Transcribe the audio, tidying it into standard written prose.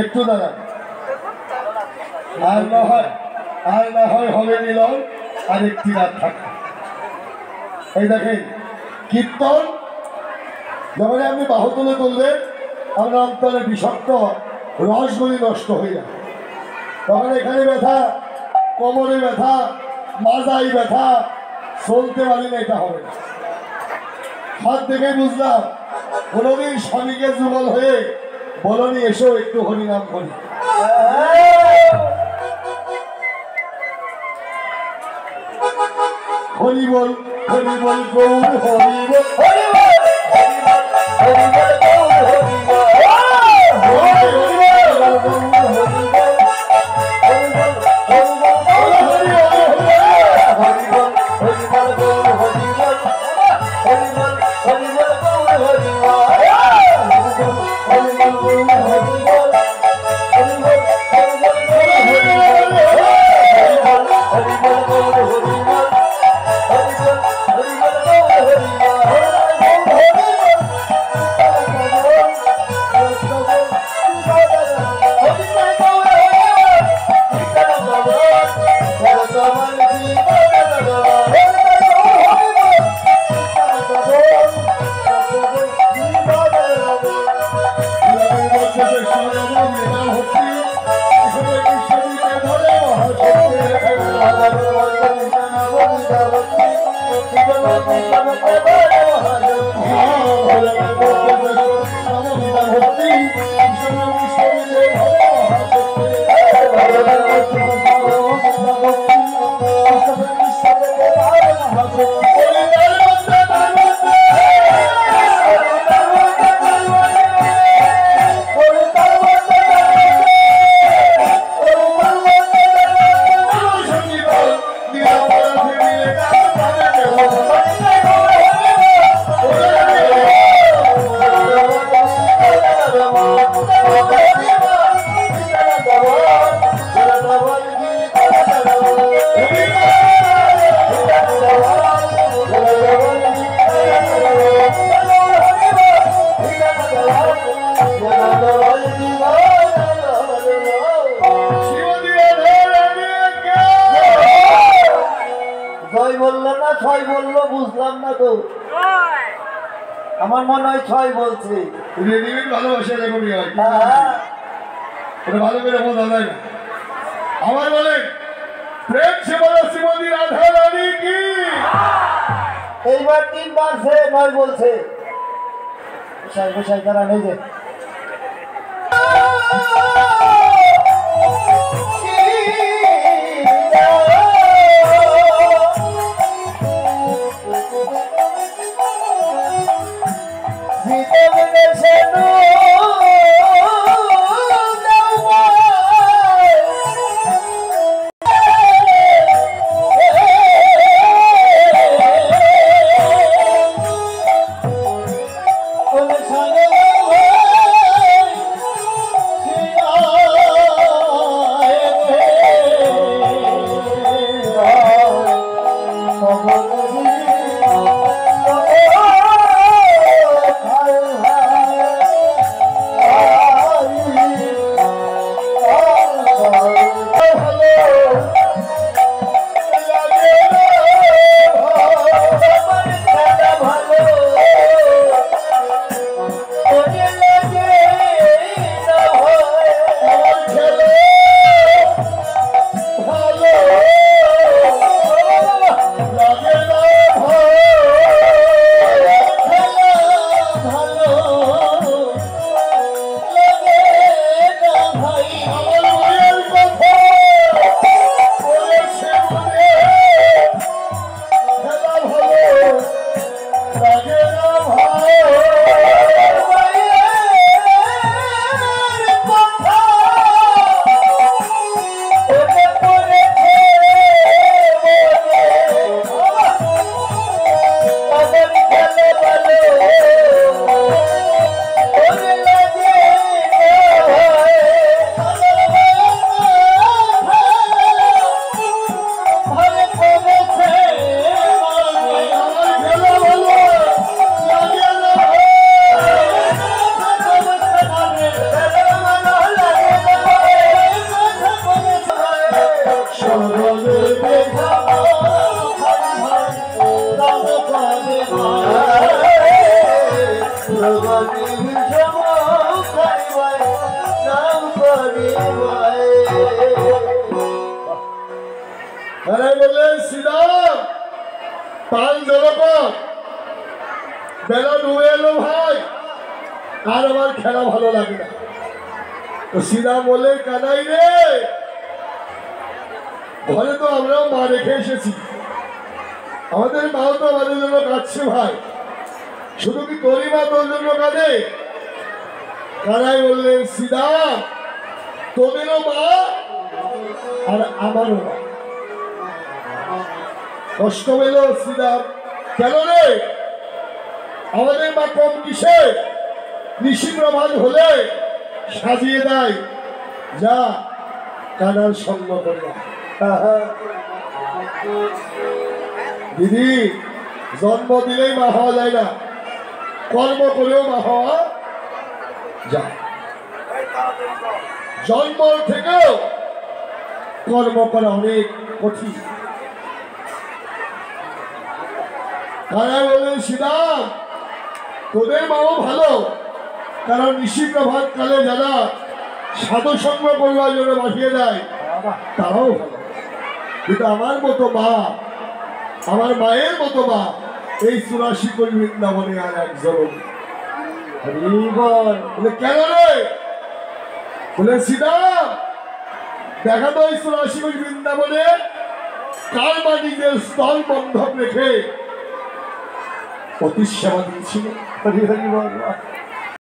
একটু দাঁড়ান আর না হয় হবে নিলয় আর একটি রাত থাকে। এই দেখেন কীর্তন যখন আপনি বাহু তুলে তুলবেন আমরা অন্তরে বিষাক্ত রসগুলি নষ্ট হয়ে যায়, তখন এখানে ব্যথা, কোমরে ব্যথা, মাজায় ব্যথা, চলতে পারি না, এটা হবে না। হাত দেখে বুঝলাম কোনোদিন স্বামীকে যুগল হয়ে বলনি এসো একটু হরিনাম করি। হরি বল হরি বল গৌর হরি বল হরি বল হরি বল হরি বল গৌর হরি বল হরি বল হরি বল হরি বল হরি বল হরি বল গৌর হরি বল হরি বল হরি বল গৌর হরি বল হরি বল গৌর হরি বল হরি বল হরি বল হরি বল গৌর হরি বল ভক্তি তো, আমার মনে হয় 6 বলছে। রেডিমেড ভালোবাসা এরকমই হয়, হ্যাঁ, ওটা ভালো করে বোঝা যায় না। আমার বলেন প্রেম সেবল শ্রীমতী রাধা রানী কি? এইবার 3 বারছে, 9 বলছে। বসাই বসাই তারা নেই যে বললেন শ্রীরাম পাল জলপথ বেলা ডুবে এলো ভাই, আর আমার খেলা ভালো লাগে না। তো শ্রীরাম বললেন কানাই রে, ঘরে তো আমরাও মা রেখে এসেছি, আমাদের মাও তো আমাদের জন্য কাঁদছে ভাই, শুধু কি তোরই মা তোর জন্য কাঁদে? কানাই বললেন শ্রীরাম তোদেরও মা আর আমারও মা। কষ্ট পেল শ্রীরাম, কেন রে আমাদের মা কম কিসে? নিশি প্রভাত হলে সাজিয়ে দেয়, যা কানার সঙ্গ করে। দিদি জন্ম দিলেই মা হওয়া যায় না, কর্ম করেও মা হওয়া যায়। জন্ম থেকেও কর্ম করা অনেক কঠিন। কানাই বললেন শ্রীরাম তোদের মাও ভালো, কারণ নিশি প্রভাত কালে যারা সাধু সঙ্গ করবার জন্য বসিয়ে দেয় তারাও ভালো, কিন্তু আমার মতো মা, আমার মায়ের মতো মা এই 84 কোটি বৃন্দাবনে আর একজন। বলে কেন রে? বলে শ্রীরাম দেখা তো এই 84 কোটি বৃন্দাবনে কার মা নিজের স্থল বন্ধক রেখে অতি সেবা দিয়েছিল।